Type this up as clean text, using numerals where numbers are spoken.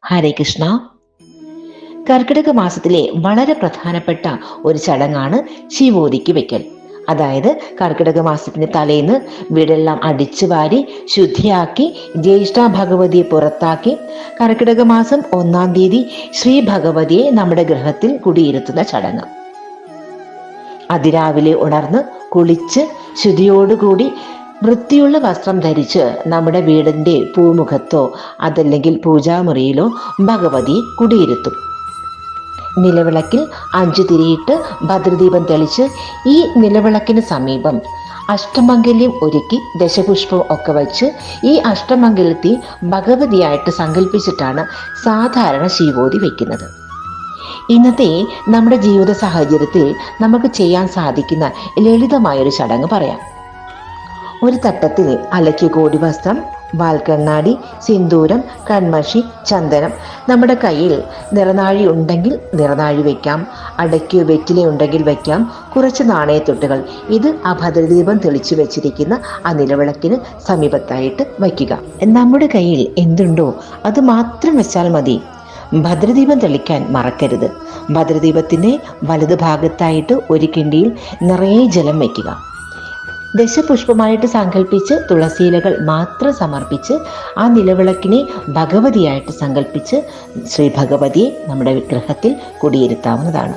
ഹരേ കൃഷ്ണ. കർക്കിടക മാസത്തിലെ വളരെ പ്രധാനപ്പെട്ട ഒരു ചടങ്ങാണ് ശിവോദിക്ക് വെക്കൽ. അതായത് കർക്കിടക മാസത്തിന് തലേന്ന് വീടെല്ലാം അടിച്ചു വാരി ശുദ്ധിയാക്കി ജ്യേഷ്ഠ ഭഗവതിയെ പുറത്താക്കി കർക്കിടക മാസം 1-ാം തീയതി ശ്രീ ഭഗവതിയെ നമ്മുടെ ഗൃഹത്തിൽ കുടിയിരുത്തുന്ന ചടങ്ങ്. അതിരാവിലെ ഉണർന്ന് കുളിച്ച് ശുദ്ധിയോടുകൂടി വൃത്തിയുള്ള വസ്ത്രം ധരിച്ച് നമ്മുടെ വീടിന്റെ പൂമുഖത്തോ അതല്ലെങ്കിൽ പൂജാമുറിയിലോ ഭഗവതിയെ കുടിയിരുത്തും. നിലവിളക്കിൽ 5 തിരിയിട്ട് ഭദ്രദീപം തെളിച്ച് ഈ നിലവിളക്കിന് സമീപം അഷ്ടമംഗല്യം ഒരുക്കി ദശപുഷ്പം ഒക്കെ വച്ച് ഈ അഷ്ടമംഗല്യത്തെ ഭഗവതിയായിട്ട് സങ്കല്പിച്ചിട്ടാണ് സാധാരണ ശിവോദി വയ്ക്കുന്നത്. ഇന്നത്തെ നമ്മുടെ ജീവിത സാഹചര്യത്തിൽ നമുക്ക് ചെയ്യാൻ സാധിക്കുന്ന ലളിതമായൊരു ചടങ്ങ് പറയാം. ഒരു തട്ടത്തിൽ അലക്കി കോടി വസ്ത്രം, വാൽക്കണ്ണാടി, സിന്ദൂരം, കൺമഷി, ചന്ദനം, നമ്മുടെ കയ്യിൽ നിറനാഴി ഉണ്ടെങ്കിൽ നിറനാഴി വയ്ക്കാം, അടയ്ക്ക് വെറ്റില ഉണ്ടെങ്കിൽ വയ്ക്കാം, കുറച്ച് നാണയത്തൊട്ടുകൾ. ഇത് ആ ഭദ്രദീപം തെളിച്ചു വെച്ചിരിക്കുന്ന ആ നിലവിളക്കിന് സമീപത്തായിട്ട് വയ്ക്കുക. നമ്മുടെ കയ്യിൽ എന്തുണ്ടോ അത് മാത്രം വെച്ചാൽ മതി. ഭദ്രദീപം തെളിക്കാൻ മറക്കരുത്. ഭദ്രദീപത്തിന്റെ വലതു ഭാഗത്തായിട്ട് ഒരു കിണ്ടിയിൽ നിറയെ ജലം വയ്ക്കുക. ദശപുഷ്പമായിട്ട് സങ്കല്പിച്ച് തുളസിയിലകൾ മാത്രം സമർപ്പിച്ച് ആ നിലവിളക്കിനെ ഭഗവതിയായിട്ട് സങ്കല്പിച്ച് ശ്രീ ഭഗവതിയെ നമ്മുടെ വിഗ്രഹത്തിൽ കുടിയിരുത്താവുന്നതാണ്.